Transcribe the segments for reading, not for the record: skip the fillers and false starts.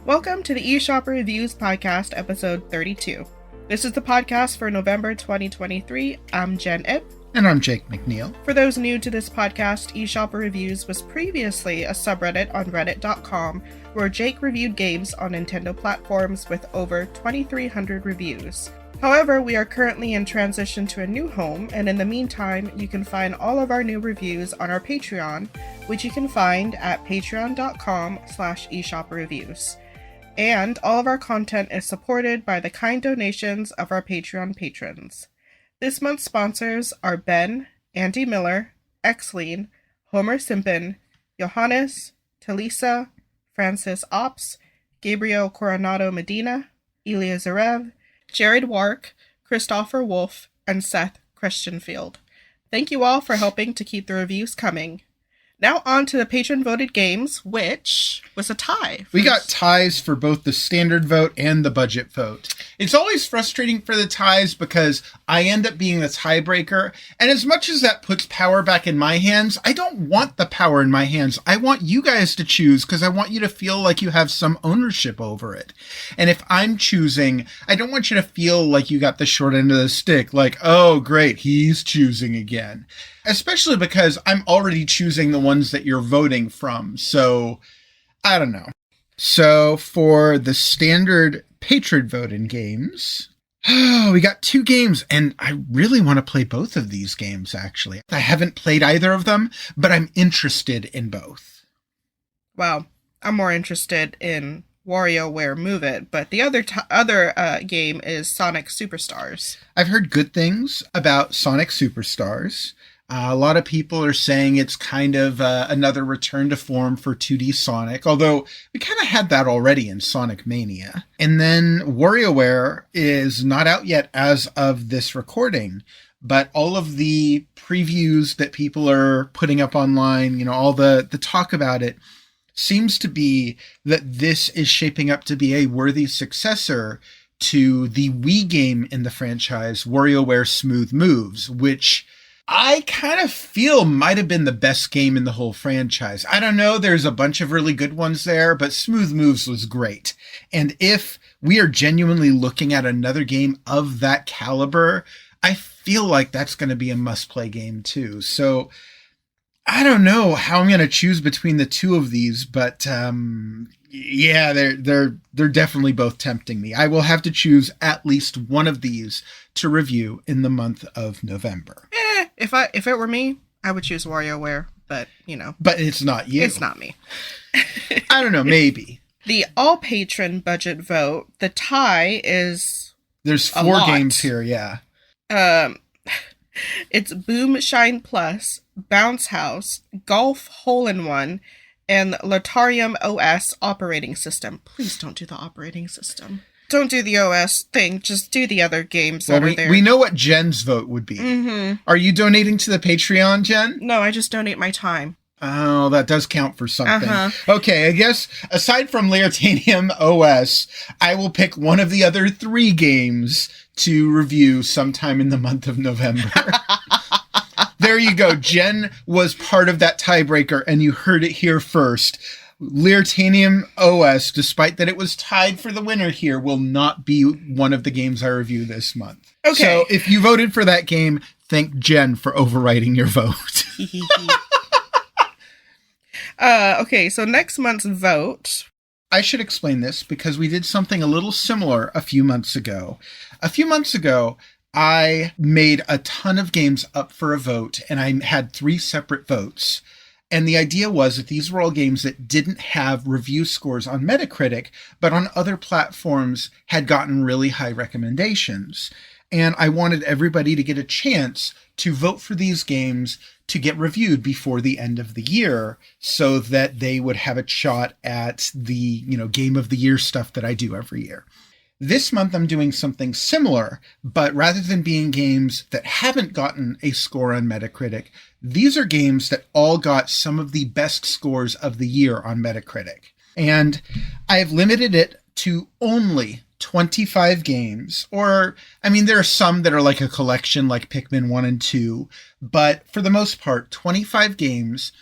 Welcome to the eShopperReviews podcast, episode 32. This is the podcast for November 2023. I'm Jenn Ip. And I'm Jake McNeil. For those new to this podcast, eShopperReviews was previously a subreddit on reddit.com where Jake reviewed games on Nintendo platforms with over 2,300 reviews. However, we are currently in transition to a new home, and in the meantime, you can find all of our new reviews on our Patreon, which you can find at patreon.com/eShopperReviews. And all of our content is supported by the kind donations of our Patreon patrons. This month's sponsors are Ben, Andy Miller, Xleen, Homer Simpin, Johannes, Talisa, Francis Ops, Gabriel Coronado Medina, Ilya Zarev, Jared Wark, Christopher Wolf, and Seth Christianfield. Thank you all for helping to keep the reviews coming. Now on to the patron-voted games, which was a tie. We got ties for both the standard vote and the budget vote. It's always frustrating for the ties because I end up being the tiebreaker. And as much as that puts power back in my hands, I don't want the power in my hands. I want you guys to choose because I want you to feel like you have some ownership over it. And if I'm choosing, I don't want you to feel like you got the short end of the stick. Like, oh, great, he's choosing again. Especially because I'm already choosing the ones that you're voting from. So, I don't know. So, for the standard patron vote in games, we got two games, and I really want to play both of these games, actually. I haven't played either of them, but I'm interested in both. Well, I'm more interested in WarioWare Move It, but the other game is Sonic Superstars. I've heard good things about Sonic Superstars. A lot of people are saying it's kind of another return to form for 2D Sonic, although we kind of had that already in Sonic Mania. And then WarioWare is not out yet as of this recording, but all of the previews that people are putting up online, you know, all the talk about it, seems to be that this is shaping up to be a worthy successor to the Wii game in the franchise, WarioWare Smooth Moves, which I kind of feel might have been the best game in the whole franchise. I don't know, there's a bunch of really good ones there, but Smooth Moves was great. And if we are genuinely looking at another game of that caliber, I feel like that's going to be a must-play game too. So I don't know how I'm going to choose between the two of these, but yeah, they're definitely both tempting me. I will have to choose at least one of these to review in the month of November. If it were me, I would choose WarioWare, but you know. But it's not you. It's not me. I don't know, maybe. The all-patron budget vote, the tie is There's 4 games here, yeah. It's Boom Shine Plus, Bounce House, Golf Hole-in-One, and Latarium OS operating system. Please don't do the operating system. Don't do the OS thing. Just do the other games that are there. We know what Jen's vote would be. Mm-hmm. Are you donating to the Patreon, Jen? No, I just donate my time. Oh, that does count for something. Uh-huh. Okay, I guess aside from Latarium OS, I will pick one of the other 3 games to review sometime in the month of November. There you go. Jen was part of that tiebreaker, and you heard it here first. Latarium OS, despite that it was tied for the winner here, will not be one of the games I review this month. Okay. So if you voted for that game, thank Jen for overriding your vote. Okay, so next month's vote. I should explain this because we did something a little similar a few months ago. A few months ago, I made a ton of games up for a vote, and I had 3 separate votes. And the idea was that these were all games that didn't have review scores on Metacritic, but on other platforms had gotten really high recommendations. And I wanted everybody to get a chance to vote for these games to get reviewed before the end of the year so that they would have a shot at the, you know, game of the year stuff that I do every year. This month I'm doing something similar, but rather than being games that haven't gotten a score on Metacritic, these are games that all got some of the best scores of the year on Metacritic. And I have limited it to only 25 games, or, I mean, there are some that are like a collection like Pikmin 1 and 2, but for the most part, 25 games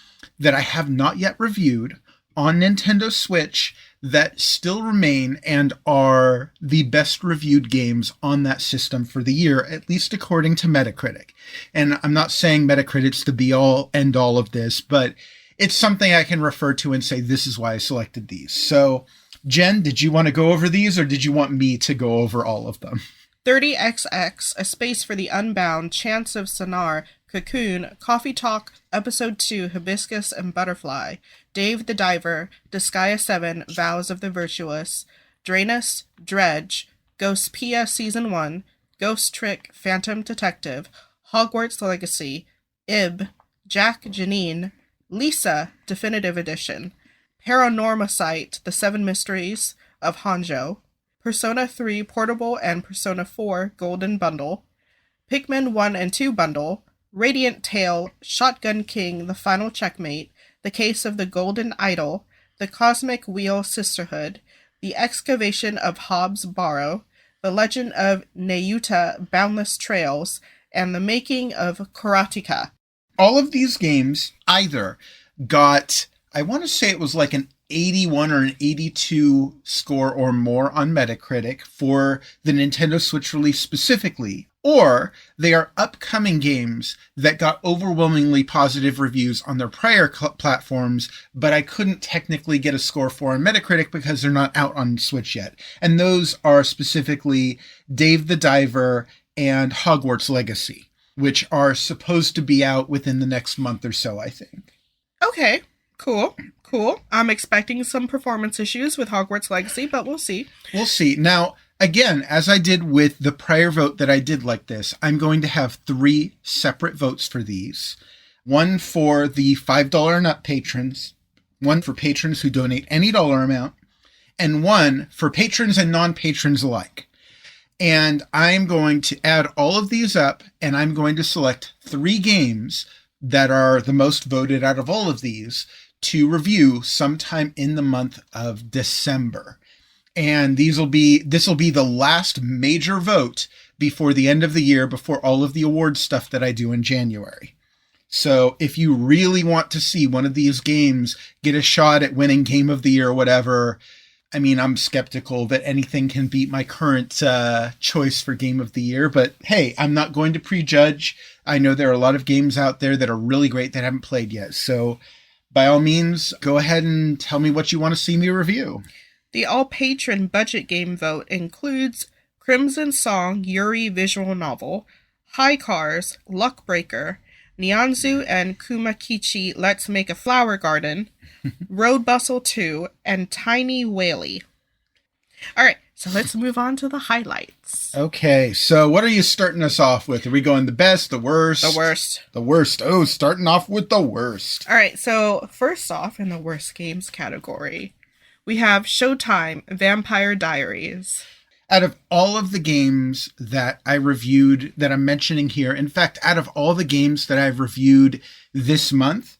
that I have not yet reviewed on Nintendo Switch that still remain and are the best reviewed games on that system for the year, at least according to Metacritic. And I'm not saying Metacritic's the be all end all of this, but it's something I can refer to and say, this is why I selected these. So, Jen, did you want to go over these, or did you want me to go over all of them? 30XX, A Space for the Unbound, Chants of Sonar, Cocoon, Coffee Talk, Episode 2, Hibiscus and Butterfly, Dave the Diver, Disgaea 7, Vows of the Virtuous, Draenus, Dredge, Ghost Pia Season 1, Ghost Trick, Phantom Detective, Hogwarts Legacy, Ib, Jack Janine, Lisa, Definitive Edition, Paranormosite, The Seven Mysteries of Hanzhou, Persona 3 Portable and Persona 4 Golden Bundle, Pikmin 1 and 2 Bundle, Radiant Tale, Shotgun King, The Final Checkmate, The Case of the Golden Idol, The Cosmic Wheel Sisterhood, The Excavation of Hobbs Barrow, The Legend of Nayuta Boundless Trails, and The Making of Karateka. All of these games either got, I want to say it was like an 81 or an 82 score or more on Metacritic for the Nintendo Switch release specifically, or they are upcoming games that got overwhelmingly positive reviews on their prior platforms, but I couldn't technically get a score for on Metacritic because they're not out on Switch yet. And those are specifically Dave the Diver and Hogwarts Legacy, which are supposed to be out within the next month or so, I think. Okay, cool. I'm expecting some performance issues with Hogwarts Legacy, but we'll see. We'll see. Now, again, as I did with the prior vote that I did like this, I'm going to have 3 separate votes for these. One for the $5 and up patrons, one for patrons who donate any dollar amount, and one for patrons and non-patrons alike. And I'm going to add all of these up, and I'm going to select 3 games that are the most voted out of all of these to review sometime in the month of December. And this will be the last major vote before the end of the year, before all of the award stuff that I do in January. So if you really want to see one of these games get a shot at winning Game of the Year or whatever, I mean, I'm skeptical that anything can beat my current choice for Game of the Year, but hey, I'm not going to prejudge. I know there are a lot of games out there that are really great that I haven't played yet. So by all means, go ahead and tell me what you want to see me review. The all-patron budget game vote includes Crimson Song Yuri visual novel, High Cars, Luck Breaker, Nyanzu and Kumakichi Let's Make a Flower Garden, Road Bustle 2, and Tiny Whaley. All right, so let's move on to the highlights. Okay, so what are you starting us off with? Are we going the best, the worst? The worst. The worst. Oh, starting off with the worst. All right, so first off in the worst games category, we have Showtime Vampire Diaries. Out of all of the games that I reviewed that I'm mentioning here, in fact, out of all the games that I've reviewed this month,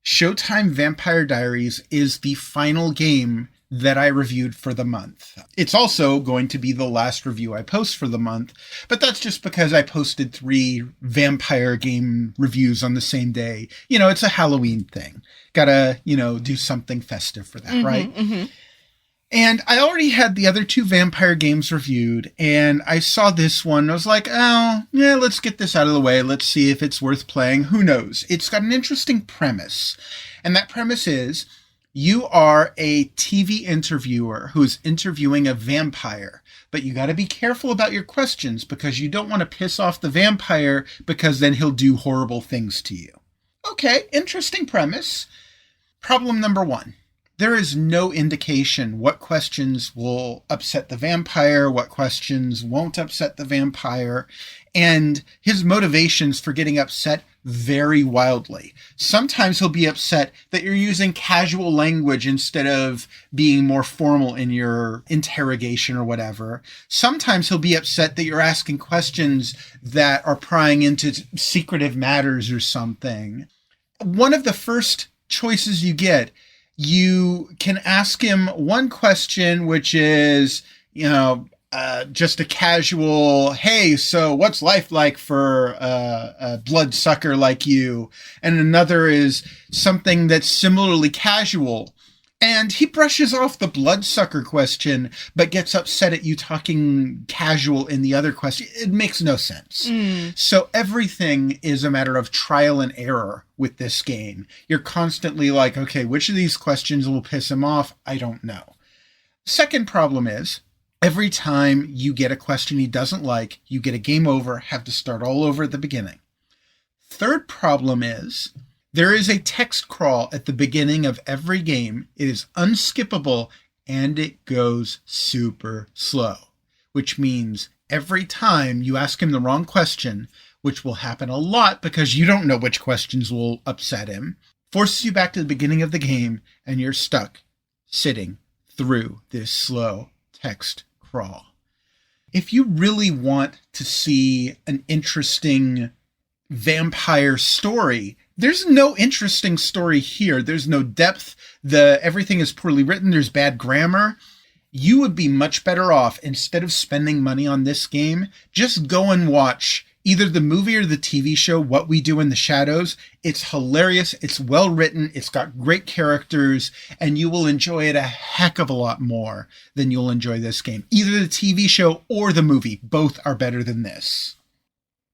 Showtime Vampire Diaries is the final game that I reviewed for the month. It's also going to be the last review I post for the month, but that's just because I posted 3 vampire game reviews on the same day. You know, it's a Halloween thing. Gotta, do something festive for that, right? Mm-hmm. And I already had the other 2 vampire games reviewed, and I saw this one. I was like, oh, yeah, let's get this out of the way. Let's see if it's worth playing. Who knows? It's got an interesting premise. And that premise is, you are a TV interviewer who's interviewing a vampire, but you got to be careful about your questions because you don't want to piss off the vampire because then he'll do horrible things to you. Okay, interesting premise. Problem number 1. There is no indication what questions will upset the vampire, what questions won't upset the vampire, and his motivations for getting upset vary wildly. Sometimes he'll be upset that you're using casual language instead of being more formal in your interrogation or whatever. Sometimes he'll be upset that you're asking questions that are prying into secretive matters or something. One of the first choices you get, you can ask him one question, which is, just a casual, hey, so what's life like for a bloodsucker like you? And another is something that's similarly casual. And he brushes off the bloodsucker question, but gets upset at you talking casual in the other question. It makes no sense. So everything is a matter of trial and error with this game. You're constantly like, okay, which of these questions will piss him off? I don't know. Second problem is, every time you get a question he doesn't like, you get a game over, have to start all over at the beginning. Third problem is, there is a text crawl at the beginning of every game. It is unskippable, and it goes super slow, which means every time you ask him the wrong question, which will happen a lot because you don't know which questions will upset him, forces you back to the beginning of the game, and you're stuck sitting through this slow text crawl. If you really want to see an interesting vampire story, there's no interesting story here. There's no depth. Everything is poorly written. There's bad grammar. You would be much better off, instead of spending money on this game, just go and watch either the movie or the TV show, What We Do in the Shadows. It's hilarious. It's well written. It's got great characters, and you will enjoy it a heck of a lot more than you'll enjoy this game. Either the TV show or the movie. Both are better than this.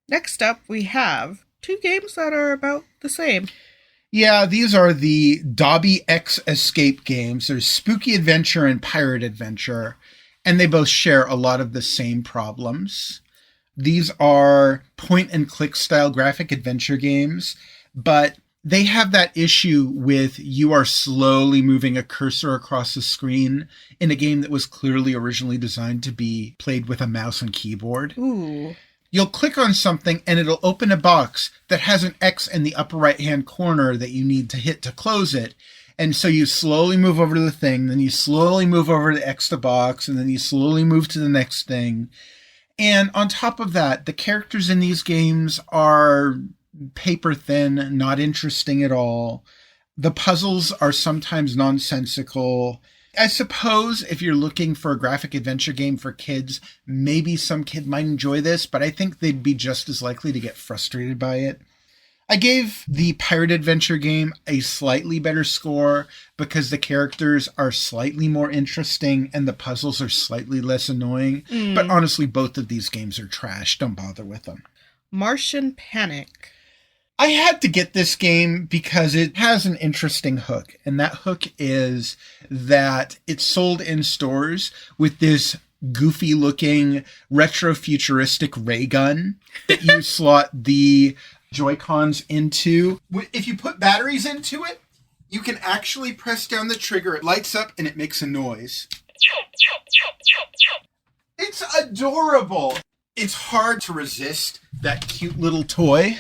Next up, we have 2 games that are about the same. Yeah, these are the Dobby X Escape games. There's Spooky Adventure and Pirate Adventure, and they both share a lot of the same problems. These are point-and-click style graphic adventure games, but they have that issue with you are slowly moving a cursor across the screen in a game that was clearly originally designed to be played with a mouse and keyboard. Ooh. You'll click on something and it'll open a box that has an X in the upper right-hand corner that you need to hit to close it. And so you slowly move over to the thing, then you slowly move over to the X to box, and then you slowly move to the next thing. And on top of that, the characters in these games are paper thin, not interesting at all. The puzzles are sometimes nonsensical. I suppose if you're looking for a graphic adventure game for kids, maybe some kid might enjoy this, but I think they'd be just as likely to get frustrated by it. I gave the Pirate Adventure game a slightly better score because the characters are slightly more interesting and the puzzles are slightly less annoying. But honestly, both of these games are trash. Don't bother with them. Martian Panic. I had to get this game because it has an interesting hook, and that hook is that it's sold in stores with this goofy-looking retro-futuristic ray gun that you slot the Joy-Cons into. If you put batteries into it, you can actually press down the trigger. It lights up and it makes a noise. It's adorable. It's hard to resist that cute little toy.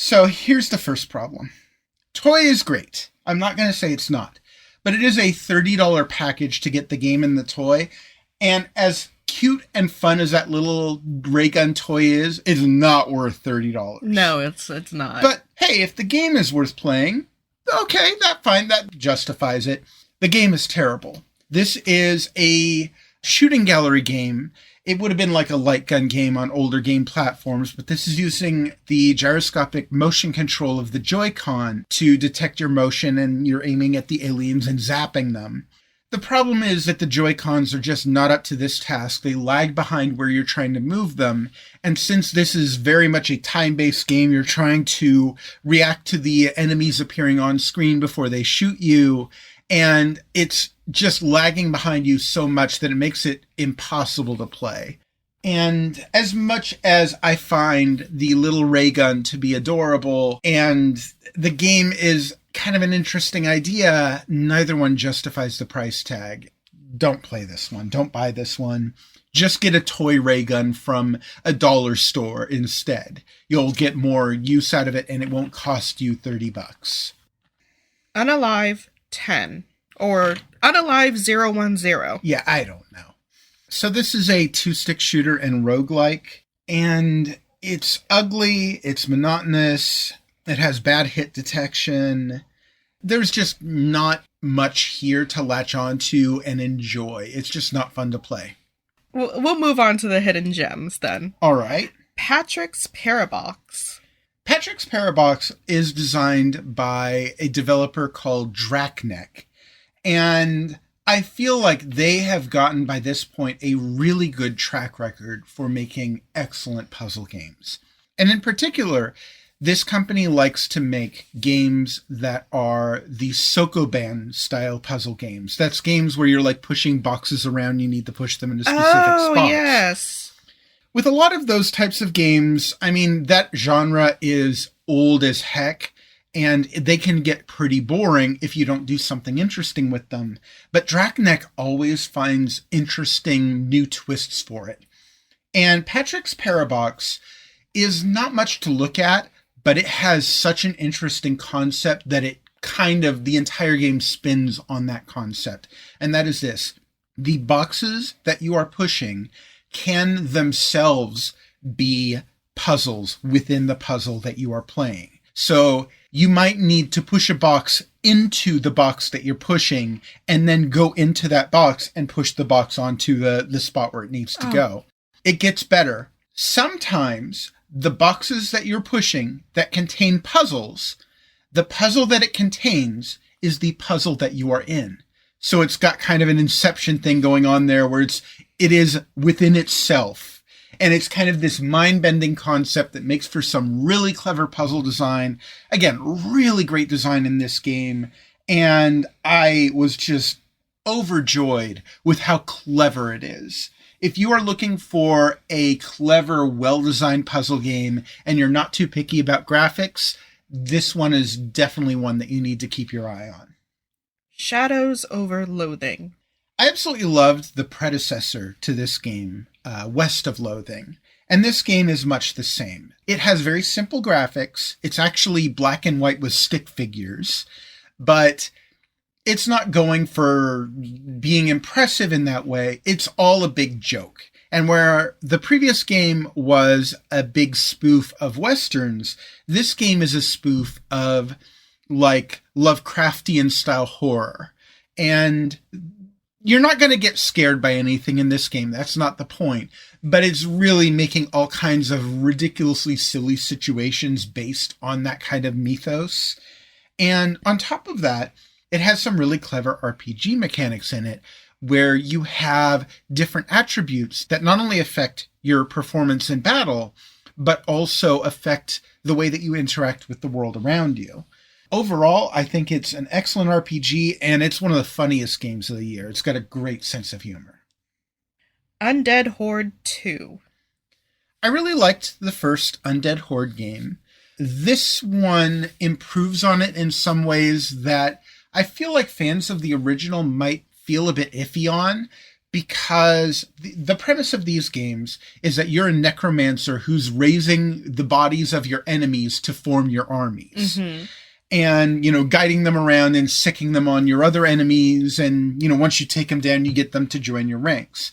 So here's the first problem. Toy is great. I'm not going to say it's not. But it is a $30 package to get the game and the toy. And as cute and fun as that little ray gun toy is, it's not worth $30. No, it's not. But hey, if the game is worth playing, okay, that's fine. That justifies it. The game is terrible. This is a shooting gallery game. It would have been like a light gun game on older game platforms, but this is using the gyroscopic motion control of the Joy-Con to detect your motion, and you're aiming at the aliens and zapping them. The problem is that the Joy-Cons are just not up to this task. They lag behind where you're trying to move them. And since this is very much a time-based game, you're trying to react to the enemies appearing on screen before they shoot you. And it's just lagging behind you so much that it makes it impossible to play. And as much as I find the little ray gun to be adorable and the game is kind of an interesting idea, neither one justifies the price tag. Don't play this one. Don't buy this one. Just get a toy ray gun from a dollar store instead. You'll get more use out of it and it won't cost you $30. Unalive 10 or Unalive 010. Yeah, I don't know. So this is a two-stick shooter and roguelike, and it's ugly, it's monotonous, it has bad hit detection. There's just not much here to latch on to and enjoy. It's just not fun to play. We'll move on to the hidden gems then. All right. Patrick's Parabox. Patrick's Parabox is designed by a developer called Dracneck. And I feel like they have gotten, by this point, a really good track record for making excellent puzzle games. And in particular, this company likes to make games that are the Sokoban style puzzle games. That's games where you're like pushing boxes around, you need to push them into specific spots. Oh, yes. With a lot of those types of games, I mean, that genre is old as heck, and they can get pretty boring if you don't do something interesting with them. But Drachneck always finds interesting new twists for it. And Patrick's Parabox is not much to look at, but it has such an interesting concept that it kind of, the entire game spins on that concept. And that is this: the boxes that you are pushing can themselves be puzzles within the puzzle that you are playing. So you might need to push a box into the box that you're pushing and then go into that box and push the box onto the spot where it needs to go. It gets better. Sometimes the boxes that you're pushing that contain puzzles, the puzzle that it contains is the puzzle that you are in. So it's got kind of an Inception thing going on there where it is within itself. And it's kind of this mind-bending concept that makes for some really clever puzzle design. Again, really great design in this game. And I was just overjoyed with how clever it is. If you are looking for a clever, well-designed puzzle game and you're not too picky about graphics, this one is definitely one that you need to keep your eye on. Shadows over Loathing. I absolutely loved the predecessor to this game, West of Loathing. And this game is much the same. It has very simple graphics. It's actually black and white with stick figures, but it's not going for being impressive in that way. It's all a big joke. And where the previous game was a big spoof of Westerns, this game is a spoof of like Lovecraftian style horror. And you're not going to get scared by anything in this game. That's not the point. But it's really making all kinds of ridiculously silly situations based on that kind of mythos. And on top of that, it has some really clever RPG mechanics in it where you have different attributes that not only affect your performance in battle, but also affect the way that you interact with the world around you. Overall, I think it's an excellent RPG, and it's one of the funniest games of the year. It's got a great sense of humor. Undead Horde 2. I really liked the first Undead Horde game. This one improves on it in some ways that I feel like fans of the original might feel a bit iffy on, because the premise of these games is that you're a necromancer who's raising the bodies of your enemies to form your armies. Mm-hmm. And, guiding them around and sicking them on your other enemies. And, once you take them down, you get them to join your ranks.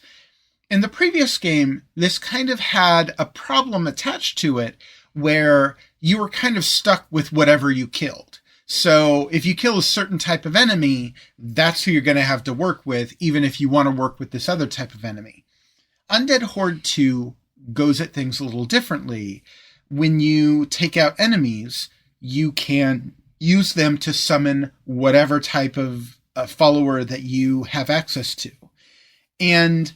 In the previous game, this kind of had a problem attached to it where you were kind of stuck with whatever you killed. So if you kill a certain type of enemy, that's who you're going to have to work with, even if you want to work with this other type of enemy. Undead Horde 2 goes at things a little differently. When you take out enemies, you can use them to summon whatever type of follower that you have access to. And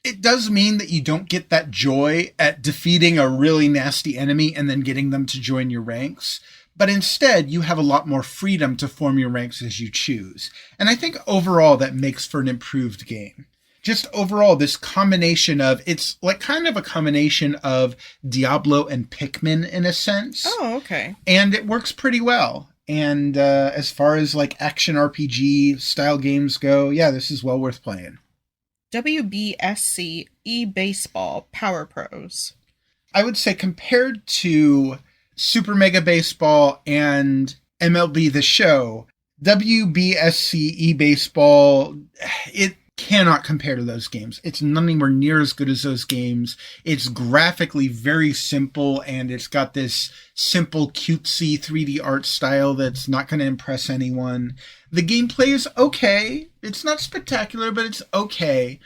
it does mean that you don't get that joy at defeating a really nasty enemy and then getting them to join your ranks. But instead, you have a lot more freedom to form your ranks as you choose. And I think overall that makes for an improved game. Just overall, this combination of, it's like kind of a combination of Diablo and Pikmin in a sense. Oh, okay. And it works pretty well. And as far as like action RPG style games go, yeah, this is well worth playing. WBSC eBaseball Power Pros. I would say compared to Super Mega Baseball and MLB The Show, WBSC eBaseball, it cannot compare to those games. It's not anywhere near as good as those games. It's graphically very simple, and it's got this simple, cutesy 3D art style that's not going to impress anyone. The gameplay is okay. It's not spectacular, but it's okay.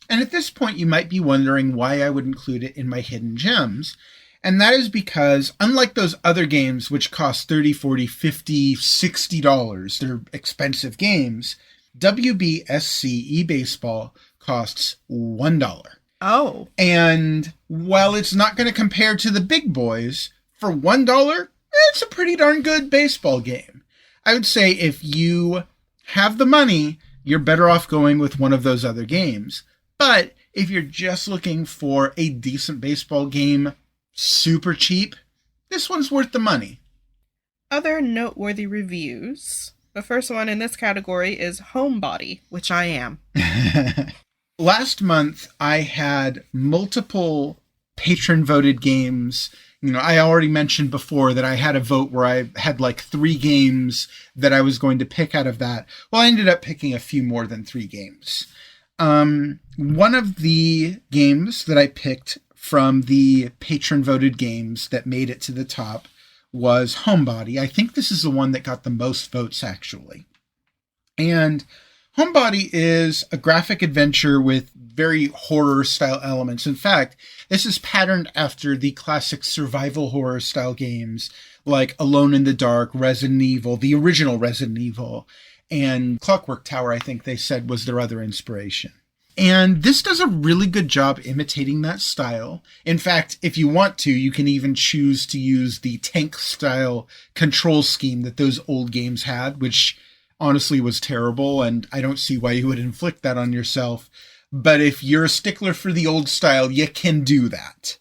And at this point, you might be wondering why I would include it in my hidden gems. And that is because, unlike those other games which cost $30, $40, $50, $60, they're expensive games, WBSC eBaseball costs $1. Oh. And while it's not going to compare to the big boys, for $1, it's a pretty darn good baseball game. I would say if you have the money, you're better off going with one of those other games. But if you're just looking for a decent baseball game, super cheap, this one's worth the money. Other noteworthy reviews. The first one in this category is Homebody, which I am. Last month, I had multiple patron-voted games. I already mentioned before that I had a vote where I had like 3 games that I was going to pick out of that. Well, I ended up picking a few more than 3 games. One of the games that I picked from the patron-voted games that made it to the top was Homebody. I think this is the one that got the most votes, actually. And Homebody is a graphic adventure with very horror-style elements. In fact, this is patterned after the classic survival horror-style games like Alone in the Dark, Resident Evil, the original Resident Evil, and Clockwork Tower, I think they said was their other inspiration. And this does a really good job imitating that style. In fact, if you want to, you can even choose to use the tank-style control scheme that those old games had, which honestly was terrible, and I don't see why you would inflict that on yourself. But if you're a stickler for the old style, you can do that.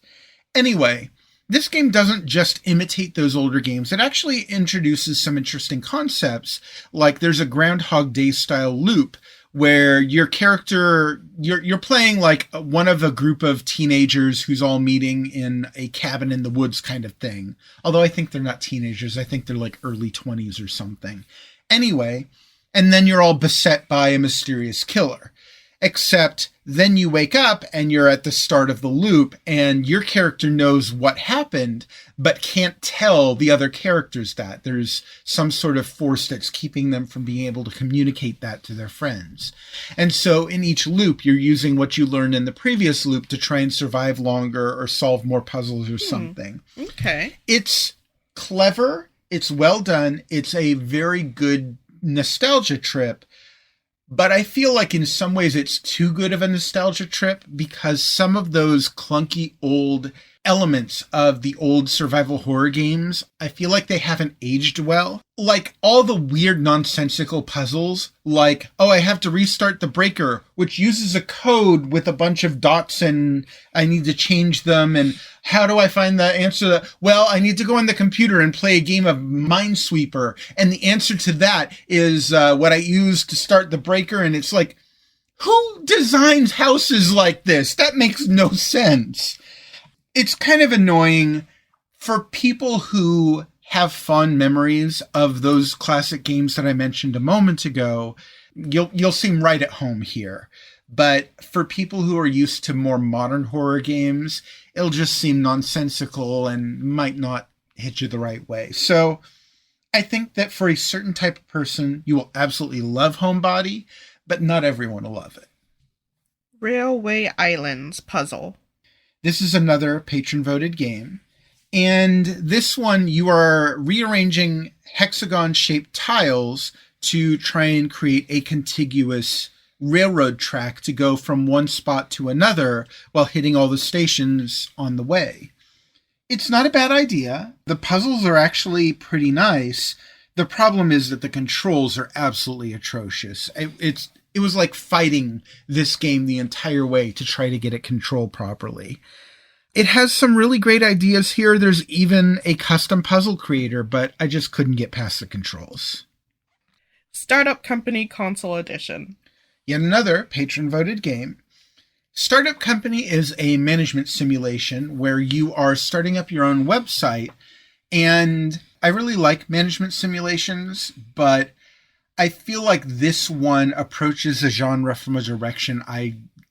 Anyway, this game doesn't just imitate those older games. It actually introduces some interesting concepts, like there's a Groundhog Day style loop where your character, you're playing like one of a group of teenagers who's all meeting in a cabin in the woods kind of thing. Although I think they're not teenagers. I think they're like early 20s or something. Anyway, and then you're all beset by a mysterious killer. Except then you wake up and you're at the start of the loop and your character knows what happened, but can't tell the other characters that. There's some sort of force that's keeping them from being able to communicate that to their friends. And so in each loop, you're using what you learned in the previous loop to try and survive longer or solve more puzzles or something. Okay. It's clever. It's well done. It's a very good nostalgia trip. But I feel like in some ways it's too good of a nostalgia trip because some of those clunky old elements of the old survival horror games, I feel like they haven't aged well. Like all the weird nonsensical puzzles, like, oh, I have to restart the breaker, which uses a code with a bunch of dots and I need to change them. And how do I find the answer? Well, I need to go on the computer and play a game of Minesweeper. And the answer to that is what I use to start the breaker. And it's like, who designs houses like this? That makes no sense. It's kind of annoying for people who have fond memories of those classic games that I mentioned a moment ago. You'll seem right at home here. But for people who are used to more modern horror games, it'll just seem nonsensical and might not hit you the right way. So I think that for a certain type of person, you will absolutely love Homebody, but not everyone will love it. Railway Islands Puzzle. This is another patron-voted game. And this one, you are rearranging hexagon-shaped tiles to try and create a contiguous railroad track to go from one spot to another while hitting all the stations on the way. It's not a bad idea. The puzzles are actually pretty nice. The problem is that the controls are absolutely atrocious. It was like fighting this game the entire way to try to get it controlled properly. It has some really great ideas here. There's even a custom puzzle creator, but I just couldn't get past the controls. Startup Company Console Edition. Yet another patron-voted game. Startup Company is a management simulation where you are starting up your own website. And I really like management simulations, but I feel like this one approaches the genre from a direction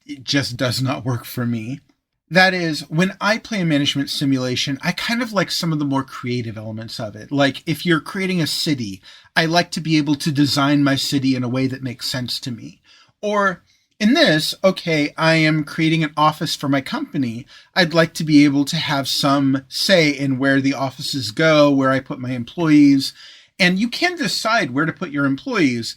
it just does not work for me. That is, when I play a management simulation, I kind of like some of the more creative elements of it. Like if you're creating a city, I like to be able to design my city in a way that makes sense to me. Or in this, okay, I am creating an office for my company. I'd like to be able to have some say in where the offices go, where I put my employees. And you can decide where to put your employees,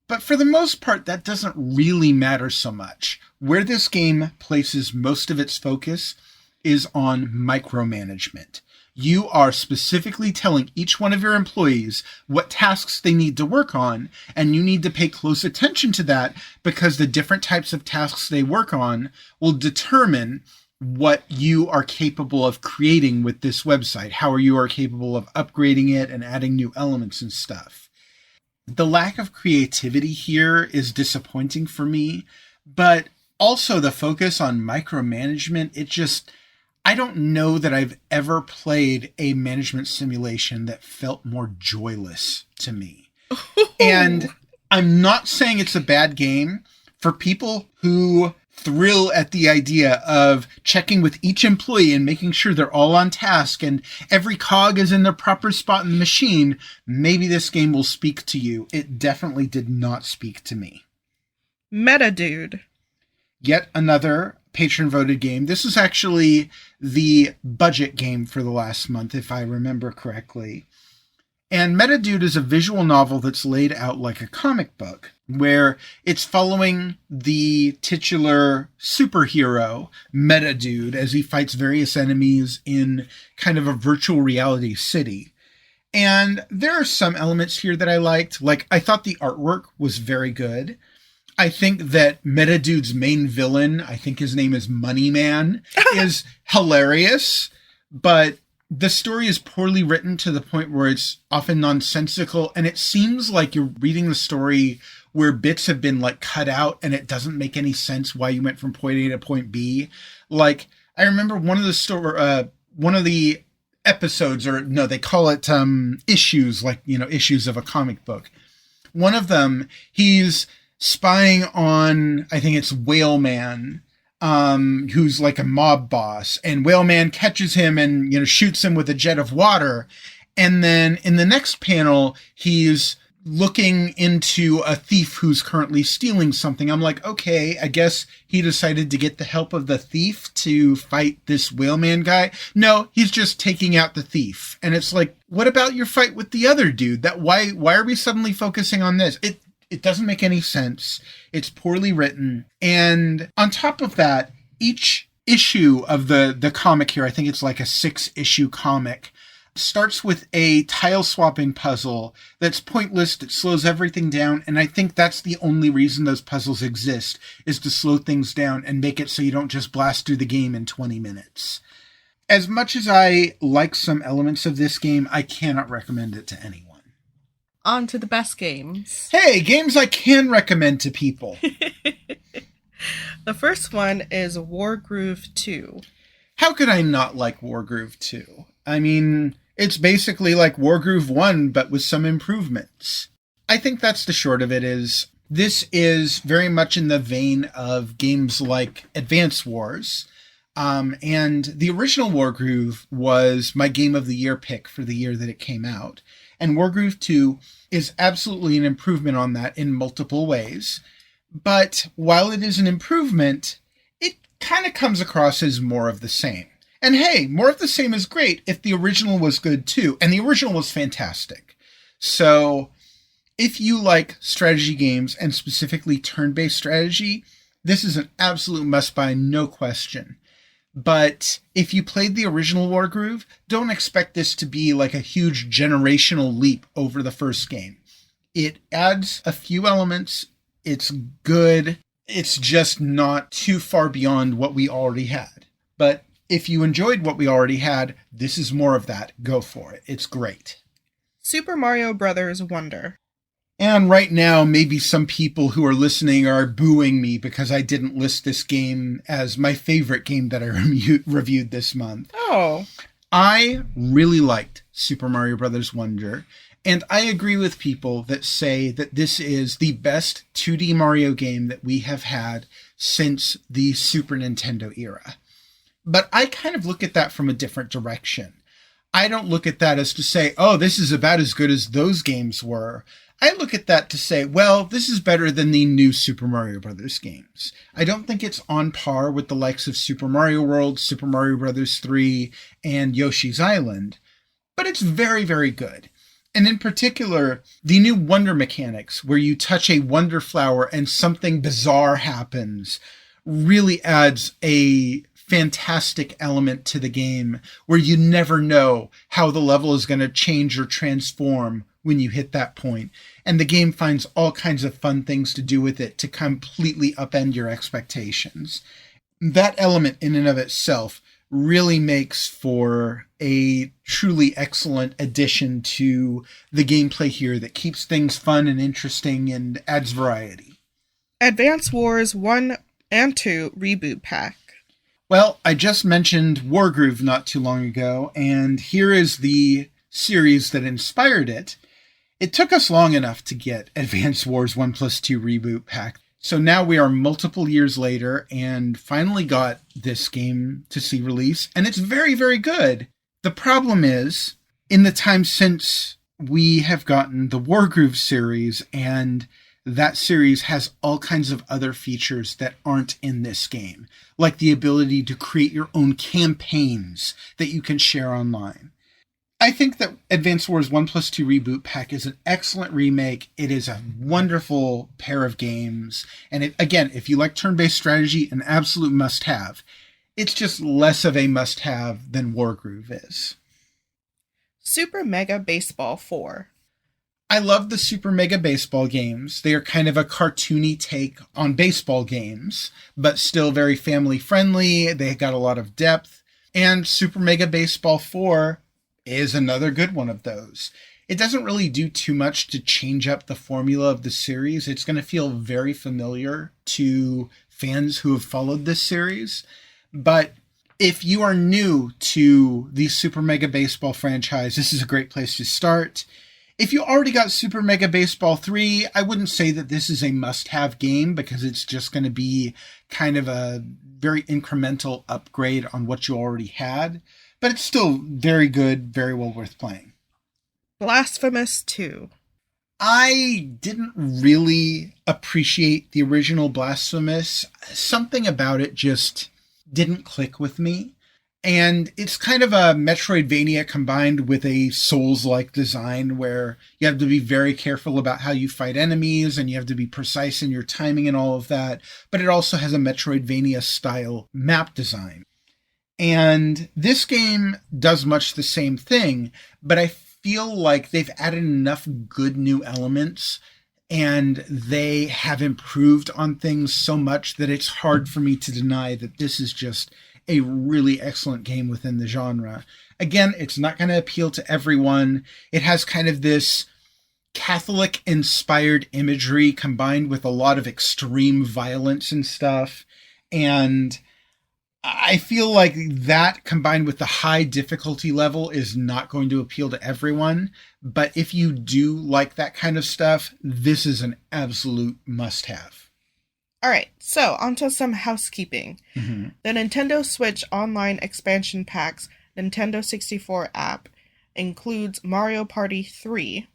But for the most part, that doesn't really matter so much. Where this game places most of its focus is on micromanagement. You are specifically telling each one of your employees what tasks they need to work on, and you need to pay close attention to that because the different types of tasks they work on will determine what you are capable of creating with this website, how you are capable of upgrading it and adding new elements and stuff. The lack of creativity here is disappointing for me, but also the focus on micromanagement, I don't know that I've ever played a management simulation that felt more joyless to me. And I'm not saying it's a bad game. For people who thrill at the idea of checking with each employee and making sure they're all on task and every cog is in their proper spot in the machine, maybe this game will speak to you. It definitely did not speak to me. MetaDude. Yet another patron-voted game. This is actually the budget game for the last month, if I remember correctly. And MetaDude is a visual novel that's laid out like a comic book, where it's following the titular superhero, MetaDude, as he fights various enemies in kind of a virtual reality city. And there are some elements here that I liked. Like, I thought the artwork was very good. I think that MetaDude's main villain, I think his name is Moneyman, is hilarious, but the story is poorly written to the point where it's often nonsensical, and it seems like you're reading the story where bits have been like cut out and it doesn't make any sense why you went from point A to point B. Like, I remember one of the episodes, or no, they call it issues, like, issues of a comic book. One of them, he's spying on, I think it's Whaleman, who's like a mob boss, and Whaleman catches him and, shoots him with a jet of water. And then in the next panel, he's looking into a thief who's currently stealing something. I'm like, okay, I guess he decided to get the help of the thief to fight this Whaleman guy. No, he's just taking out the thief. And it's like, what about your fight with the other dude? Why are we suddenly focusing on this? It doesn't make any sense. It's poorly written. And on top of that, each issue of the comic here, I think it's like a 6-issue comic, starts with a tile swapping puzzle that's pointless, that slows everything down. And I think that's the only reason those puzzles exist, is to slow things down and make it so you don't just blast through the game in 20 minutes. As much as I like some elements of this game, I cannot recommend it to anyone. On to the best games. Hey, games I can recommend to people. The first one is Wargroove 2. How could I not like Wargroove 2? I mean, it's basically like Wargroove 1, but with some improvements. I think that's the short of it. Is this is very much in the vein of games like Advance Wars. And the original Wargroove was my Game of the Year pick for the year that it came out. And Wargroove 2 is absolutely an improvement on that in multiple ways. But while it is an improvement, it kind of comes across as more of the same. And hey, more of the same is great if the original was good too. And the original was fantastic. So if you like strategy games, and specifically turn-based strategy, this is an absolute must-buy, no question. But if you played the original Wargroove, don't expect this to be like a huge generational leap over the first game. It adds a few elements. It's good. It's just not too far beyond what we already had. But if you enjoyed what we already had, this is more of that. Go for it. It's great. Super Mario Bros. Wonder. And right now, maybe some people who are listening are booing me because I didn't list this game as my favorite game that I reviewed this month. Oh. I really liked Super Mario Bros. Wonder, and I agree with people that say that this is the best 2D Mario game that we have had since the Super Nintendo era. But I kind of look at that from a different direction. I don't look at that as to say, oh, this is about as good as those games were. I look at that to say, well, this is better than the new Super Mario Bros. Games. I don't think it's on par with the likes of Super Mario World, Super Mario Bros. 3, and Yoshi's Island, but it's very, very good. And in particular, the new wonder mechanics, where you touch a wonder flower and something bizarre happens, really adds a fantastic element to the game where you never know how the level is going to change or transform when you hit that point. And the game finds all kinds of fun things to do with it to completely upend your expectations. That element in and of itself really makes for a truly excellent addition to the gameplay here that keeps things fun and interesting and adds variety. Advance Wars 1 and 2 Reboot Pack. Well, I just mentioned Wargroove not too long ago, and here is the series that inspired it. It took us long enough to get Advance Wars 1+2 Reboot Pack. So now we are multiple years later and finally got this game to see release, and it's very, very good. The problem is, in the time since we have gotten the Wargroove series, and that series has all kinds of other features that aren't in this game, like the ability to create your own campaigns that you can share online. I think that Advance Wars 1+2 Reboot Pack is an excellent remake. It is a wonderful pair of games. And again, if you like turn-based strategy, an absolute must-have. It's just less of a must-have than Wargroove is. Super Mega Baseball 4. I love the Super Mega Baseball games. They are kind of a cartoony take on baseball games, but still very family-friendly. They got a lot of depth. And Super Mega Baseball 4 is another good one of those. It doesn't really do too much to change up the formula of the series. It's going to feel very familiar to fans who have followed this series. But if you are new to the Super Mega Baseball franchise, this is a great place to start. If you already got Super Mega Baseball 3, I wouldn't say that this is a must-have game because it's just going to be kind of a very incremental upgrade on what you already had. But it's still very good, very well worth playing. Blasphemous 2. I didn't really appreciate the original Blasphemous. Something about it just didn't click with me. And it's kind of a Metroidvania combined with a Souls-like design where you have to be very careful about how you fight enemies and you have to be precise in your timing and all of that. But it also has a Metroidvania-style map design. And this game does much the same thing, but I feel like they've added enough good new elements and they have improved on things so much that it's hard for me to deny that this is just a really excellent game within the genre. Again, it's not going to appeal to everyone. It has kind of this Catholic-inspired imagery combined with a lot of extreme violence and stuff, and I feel like that combined with the high difficulty level is not going to appeal to everyone. But if you do like that kind of stuff, this is an absolute must-have. All right, so onto some housekeeping. Mm-hmm. The Nintendo Switch Online Expansion Pack's Nintendo 64 app includes Mario Party 3.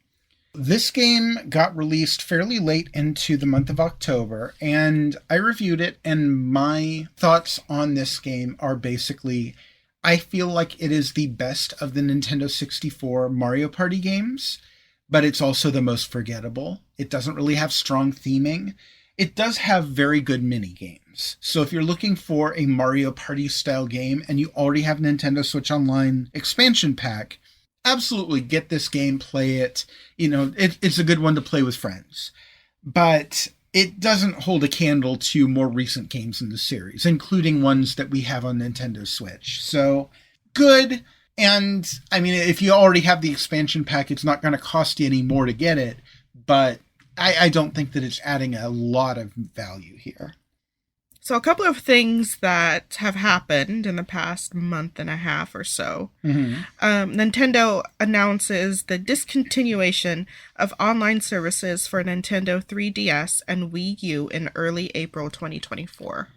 This game got released fairly late into the month of October, and I reviewed it, and my thoughts on this game are basically, I feel like it is the best of the Nintendo 64 Mario Party games, but it's also the most forgettable. It doesn't really have strong theming. It does have very good mini games. So if you're looking for a Mario Party style game and you already have Nintendo Switch Online expansion pack, absolutely get this game, play it. You know, it's a good one to play with friends. But it doesn't hold a candle to more recent games in the series, including ones that we have on Nintendo Switch. So, good. And, I mean, if you already have the expansion pack, it's not going to cost you any more to get it. But I don't think that it's adding a lot of value here. So a couple of things that have happened in the past month and a half or so. Mm-hmm. Nintendo announces the discontinuation of online services for Nintendo 3DS and Wii U in early April 2024.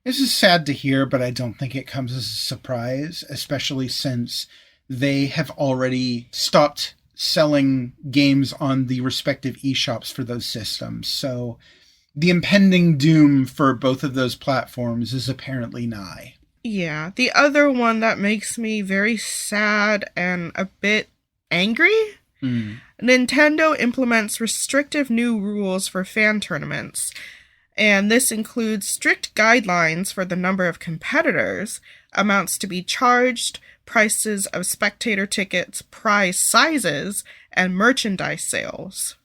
This is sad to hear, but I don't think it comes as a surprise, especially since they have already stopped selling games on the respective eShops for those systems. So the impending doom for both of those platforms is apparently nigh. Yeah, the other one that makes me very sad and a bit angry Nintendo implements restrictive new rules for fan tournaments, and this includes strict guidelines for the number of competitors, amounts to be charged, prices of spectator tickets, prize sizes, and merchandise sales.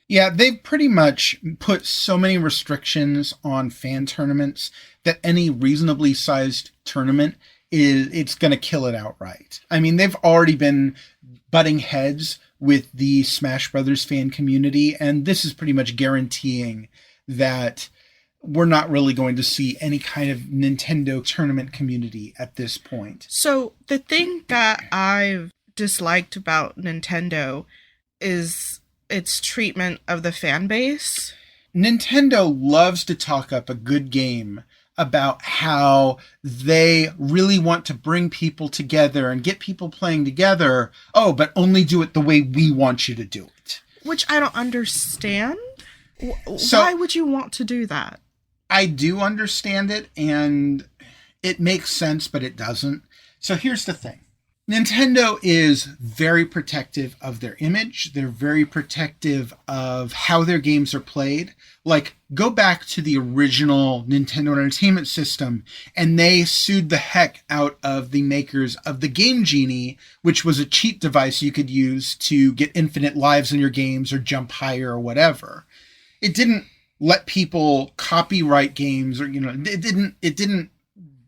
Yeah, they've pretty much put so many restrictions on fan tournaments that any reasonably sized tournament it's going to kill it outright. I mean, they've already been butting heads with the Smash Brothers fan community, and this is pretty much guaranteeing that we're not really going to see any kind of Nintendo tournament community at this point. So the thing that I've disliked about Nintendo is its treatment of the fan base. Nintendo loves to talk up a good game about how they really want to bring people together and get people playing together. Oh, but only do it the way we want you to do it. Which I don't understand. So, why would you want to do that? I do understand it, and it makes sense, but it doesn't. So here's the thing. Nintendo is very protective of their image. They're very protective of how their games are played. Like, go back to the original Nintendo Entertainment System, and they sued the heck out of the makers of the Game Genie, which was a cheat device you could use to get infinite lives in your games or jump higher or whatever. It didn't let people copyright games, or, it didn't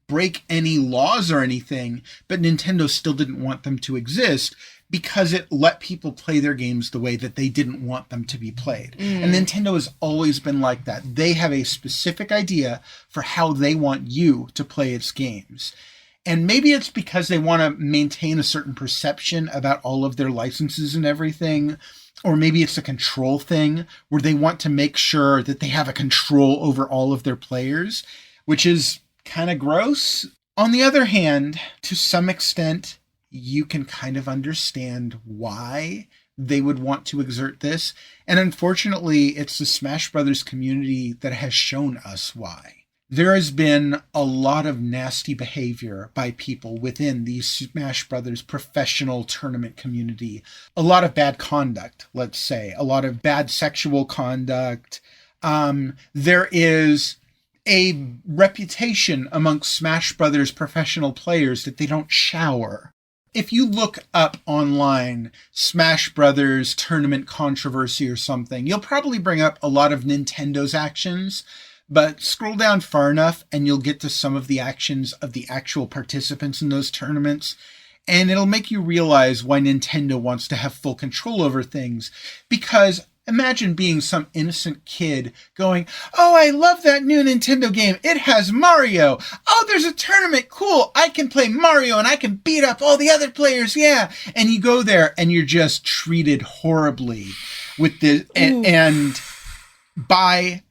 break any laws or anything, but Nintendo still didn't want them to exist because it let people play their games the way that they didn't want them to be played. And Nintendo has always been like that. They have a specific idea for how they want you to play its games. And maybe it's because they want to maintain a certain perception about all of their licenses and everything. Or maybe it's a control thing where they want to make sure that they have a control over all of their players, which is kind of gross. On the other hand, to some extent, you can kind of understand why they would want to exert this. And unfortunately, it's the Smash Brothers community that has shown us why. There has been a lot of nasty behavior by people within the Smash Brothers professional tournament community. A lot of bad conduct, let's say. A lot of bad sexual conduct. There is a reputation amongst Smash Brothers professional players that they don't shower. If you look up online Smash Brothers tournament controversy or something, you'll probably bring up a lot of Nintendo's actions, but scroll down far enough and you'll get to some of the actions of the actual participants in those tournaments, and it'll make you realize why Nintendo wants to have full control over things. Because imagine being some innocent kid going, "Oh, I love that new Nintendo game. It has Mario. Oh, there's a tournament. Cool. I can play Mario and I can beat up all the other players. Yeah." And you go there and you're just treated horribly with the, and by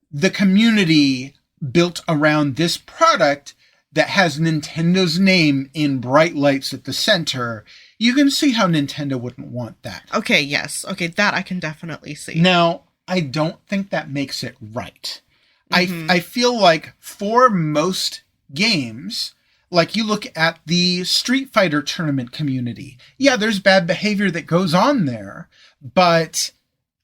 the community built around this product that has Nintendo's name in bright lights at the center. You can see how Nintendo wouldn't want that. Okay, yes. Okay, that I can definitely see. Now, I don't think that makes it right. I feel like for most games, like you look at the Street Fighter tournament community, yeah, there's bad behavior that goes on there, but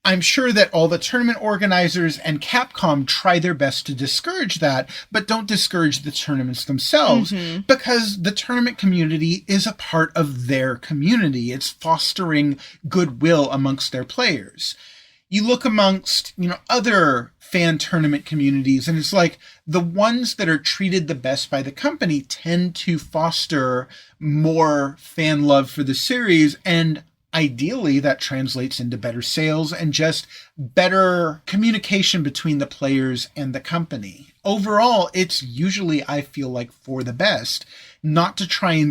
I'm sure that all the tournament organizers and Capcom try their best to discourage that, but don't discourage the tournaments themselves, because the tournament community is a part of their community. It's fostering goodwill amongst their players. You look amongst, other fan tournament communities, and it's like the ones that are treated the best by the company tend to foster more fan love for the series, and ideally, that translates into better sales and just better communication between the players and the company. Overall, it's usually, I feel like, for the best, not to try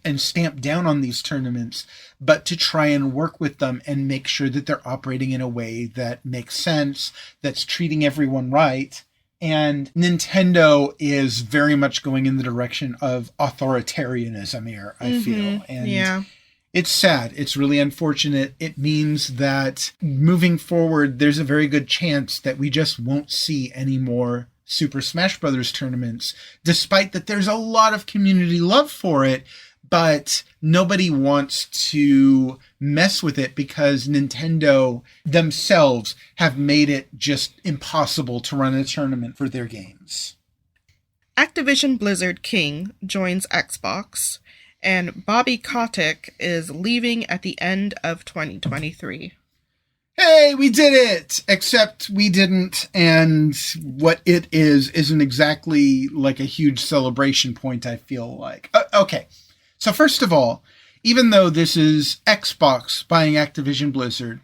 and stamp down on these tournaments, but to try and work with them and make sure that they're operating in a way that makes sense, that's treating everyone right. And Nintendo is very much going in the direction of authoritarianism here, I feel. And yeah. It's sad. It's really unfortunate. It means that moving forward, there's a very good chance that we just won't see any more Super Smash Brothers tournaments, despite that there's a lot of community love for it. but nobody wants to mess with it because Nintendo themselves have made it just impossible to run a tournament for their games. Activision Blizzard King joins Xbox, and Bobby Kotick is leaving at the end of 2023. Hey, we did it! Except we didn't, and what it isn't exactly like a huge celebration point, I feel like. Okay, so first of all, even though this is Xbox buying Activision Blizzard,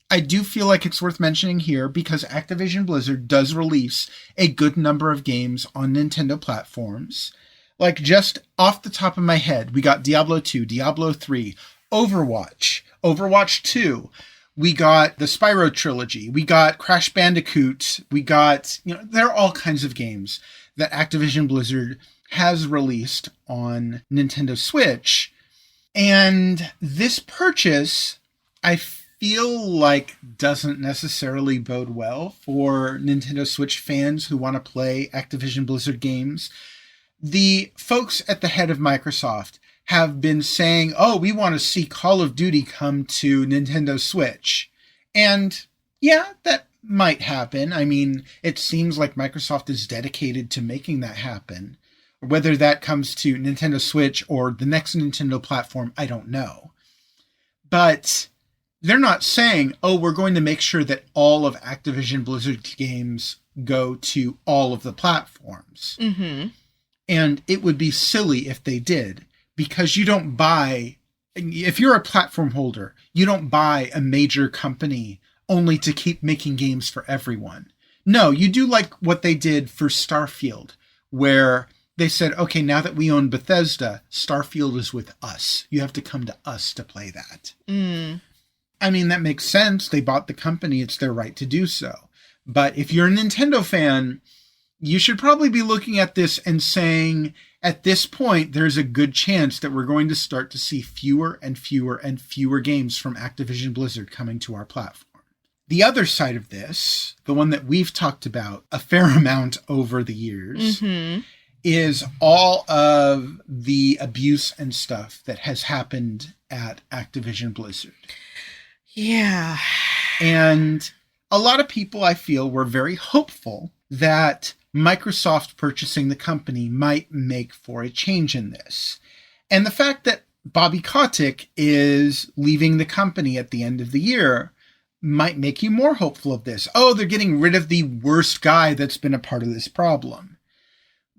I do feel like it's worth mentioning here because Activision Blizzard does release a good number of games on Nintendo platforms. Like, just off the top of my head, we got Diablo 2, Diablo 3, Overwatch, Overwatch 2, we got the Spyro trilogy, we got Crash Bandicoot, we got, there are all kinds of games that Activision Blizzard has released on Nintendo Switch. And this purchase, I feel like, doesn't necessarily bode well for Nintendo Switch fans who want to play Activision Blizzard games. The folks at the head of Microsoft have been saying, oh, we want to see Call of Duty come to Nintendo Switch. And yeah, that might happen. I mean, it seems like Microsoft is dedicated to making that happen. Whether that comes to Nintendo Switch or the next Nintendo platform, I don't know. But they're not saying, oh, we're going to make sure that all of Activision Blizzard games go to all of the platforms. Mm-hmm. And it would be silly if they did, because you don't buy, if you're a platform holder, you don't buy a major company only to keep making games for everyone. No, you do like what they did for Starfield, where they said, okay, now that we own Bethesda, Starfield is with us. You have to come to us to play that. Mm. I mean, that makes sense. They bought the company. It's their right to do so. But if you're a Nintendo fan, you should probably be looking at this and saying, at this point, there's a good chance that we're going to start to see fewer and fewer and fewer games from Activision Blizzard coming to our platform. The other side of this, the one that we've talked about a fair amount over the years, is all of the abuse and stuff that has happened at Activision Blizzard. Yeah. And a lot of people, I feel, were very hopeful that Microsoft purchasing the company might make for a change in this. And the fact that Bobby Kotick is leaving the company at the end of the year might make you more hopeful of this. Oh, they're getting rid of the worst guy that's been a part of this problem.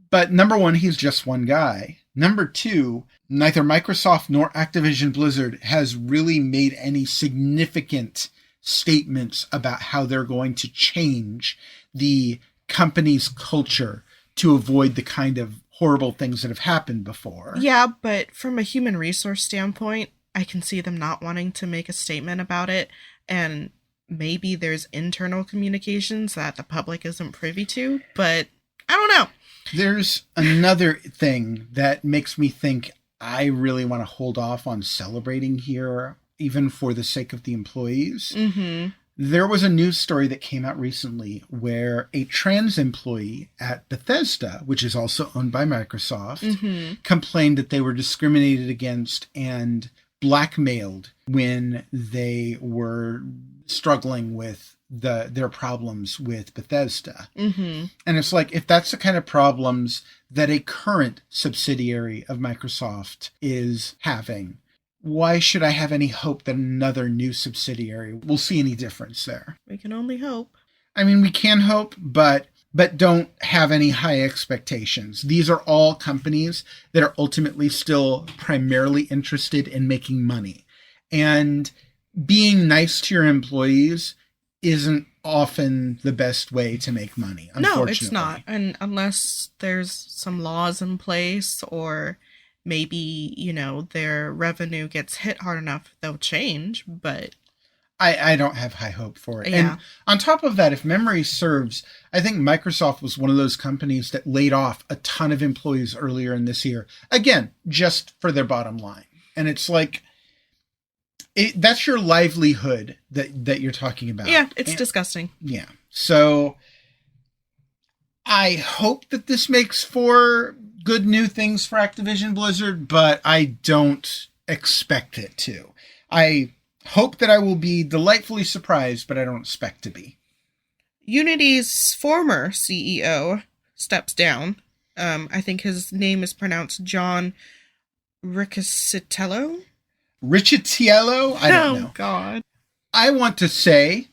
But number one, he's just one guy. Number two, neither Microsoft nor Activision Blizzard has really made any significant statements about how they're going to change the company's culture to avoid the kind of horrible things that have happened before. Yeah, but from a human resource standpoint, I can see them not wanting to make a statement about it, and maybe there's internal communications that the public isn't privy to, but I don't know. There's another thing that makes me think I really want to hold off on celebrating here, even for the sake of the employees. Mm-hmm. There was a news story that came out recently where a trans employee at Bethesda, which is also owned by Microsoft, complained that they were discriminated against and blackmailed when they were struggling with their problems with Bethesda. Mm-hmm. And it's like, if that's the kind of problems that a current subsidiary of Microsoft is having, why should I have any hope that another new subsidiary will see any difference there? We can only hope. I mean, we can hope, but don't have any high expectations. These are all companies that are ultimately still primarily interested in making money. And being nice to your employees isn't often the best way to make money, unfortunately. No, it's not. And unless there's some laws in place, or maybe, their revenue gets hit hard enough, they'll change, but I don't have high hope for it. Yeah. And on top of that, if memory serves, I think Microsoft was one of those companies that laid off a ton of employees earlier in this year. Again, just for their bottom line. And it's like, that's your livelihood that you're talking about. Yeah, it's disgusting. Yeah. So I hope that this makes for good new things for Activision Blizzard, but I don't expect it to. I hope that I will be delightfully surprised, but I don't expect to be. Unity's former CEO steps down. I think his name is pronounced John Riccitiello. Riccitiello? I don't know. Oh, God. I want to say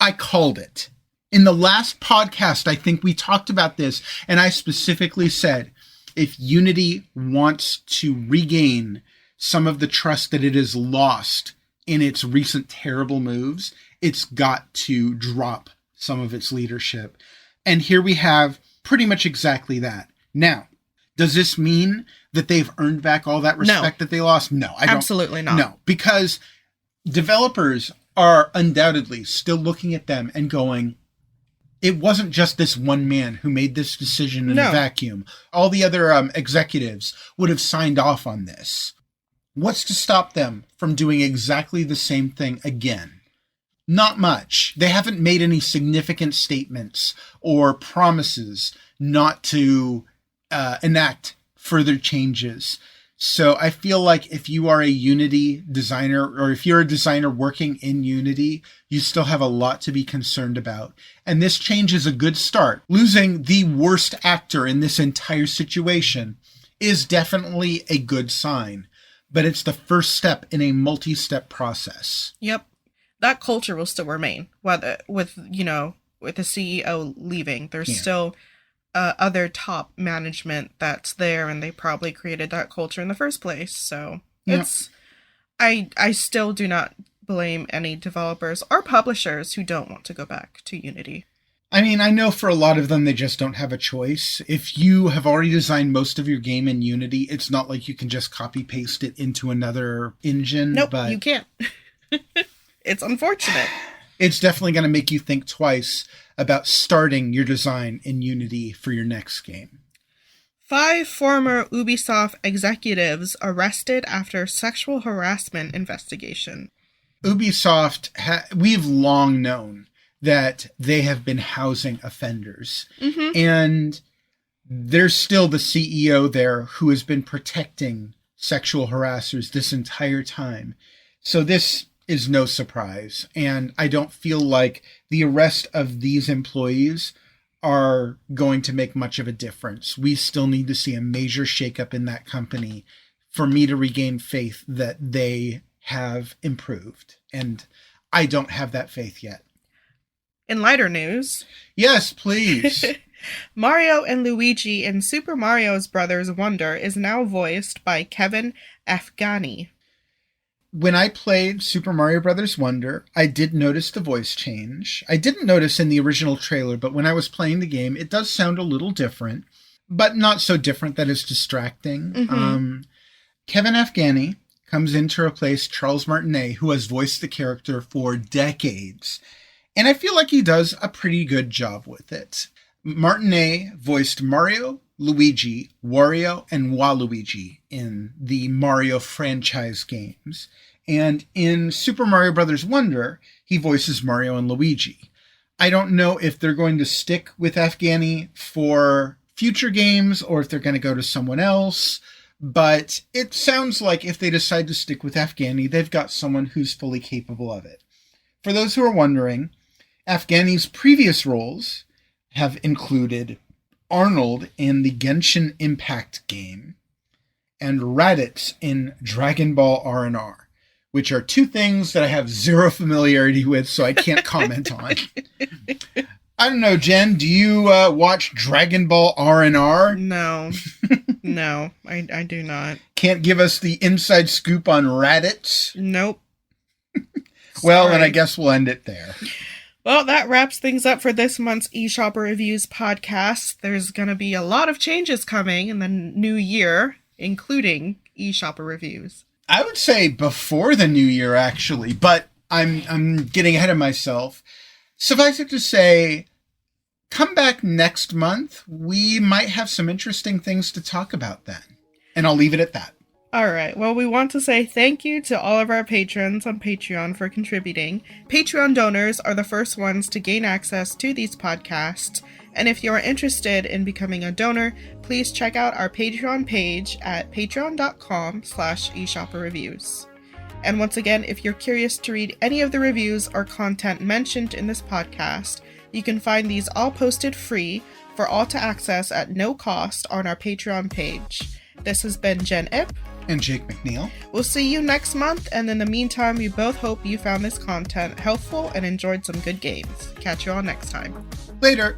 I called it. In the last podcast, I think we talked about this, and I specifically said, if Unity wants to regain some of the trust that it has lost in its recent terrible moves, it's got to drop some of its leadership. And here we have pretty much exactly that. Now, does this mean that they've earned back all that respect that they lost? No, I don't. Absolutely not. No, because developers are undoubtedly still looking at them and going, it wasn't just this one man who made this decision in a vacuum. All the other executives would have signed off on this. What's to stop them from doing exactly the same thing again? Not much. They haven't made any significant statements or promises not to enact further changes. So I feel like if you are a Unity designer, or if you're a designer working in Unity, you still have a lot to be concerned about. And this change is a good start. Losing the worst actor in this entire situation is definitely a good sign, but it's the first step in a multi-step process. Yep. That culture will still remain, whether with the CEO leaving. There's still other top management that's there, and they probably created that culture in the first place. So it's, I still do not blame any developers or publishers who don't want to go back to Unity. I mean, I know for a lot of them, they just don't have a choice. If you have already designed most of your game in Unity, it's not like you can just copy paste it into another engine. Nope, but you can't. It's unfortunate. It's definitely going to make you think twice about starting your design in Unity for your next game. 5 former Ubisoft executives arrested after sexual harassment investigation. Ubisoft, we've long known that they have been housing offenders. Mm-hmm. And there's still the CEO there who has been protecting sexual harassers this entire time. So this is no surprise. And I don't feel like the arrest of these employees are going to make much of a difference. We still need to see a major shakeup in that company for me to regain faith that they have improved. And I don't have that faith yet. In lighter news. Yes, please. Mario and Luigi in Super Mario Bros. Wonder is now voiced by Kevin Afghani. When I played Super Mario Bros. Wonder, I did notice the voice change. I didn't notice in the original trailer, but when I was playing the game, it does sound a little different, but not so different that it's distracting. Mm-hmm. Kevin Afghani comes in to replace Charles Martinet, who has voiced the character for decades. And I feel like he does a pretty good job with it. Martinet voiced Mario, Luigi, Wario, and Waluigi in the Mario franchise games. And in Super Mario Bros. Wonder, he voices Mario and Luigi. I don't know if they're going to stick with Afghani for future games or if they're going to go to someone else. But it sounds like if they decide to stick with Afghani, they've got someone who's fully capable of it. For those who are wondering, Afghani's previous roles have included Arnold in the Genshin Impact game and Raditz in Dragon Ball R&R, which are two things that I have zero familiarity with, so I can't comment on. I don't know, Jen, do you watch Dragon Ball R&R? No. No, I do not. Can't give us the inside scoop on Raditz? Nope. Well, then I guess we'll end it there. Well, that wraps things up for this month's eShopperReviews podcast. There's going to be a lot of changes coming in the new year, including eShopperReviews. I would say before the new year, actually, but I'm getting ahead of myself. Suffice it to say, come back next month. We might have some interesting things to talk about then. And I'll leave it at that. All right. Well, we want to say thank you to all of our patrons on Patreon for contributing. Patreon donors are the first ones to gain access to these podcasts. And if you are interested in becoming a donor, please check out our Patreon page at patreon.com/eShopperReviews. And once again, if you're curious to read any of the reviews or content mentioned in this podcast, you can find these all posted free for all to access at no cost on our Patreon page. This has been Jenn Ip. And Jake McNeil. We'll see you next month, and in the meantime, we both hope you found this content helpful and enjoyed some good games. Catch you all next time. Later.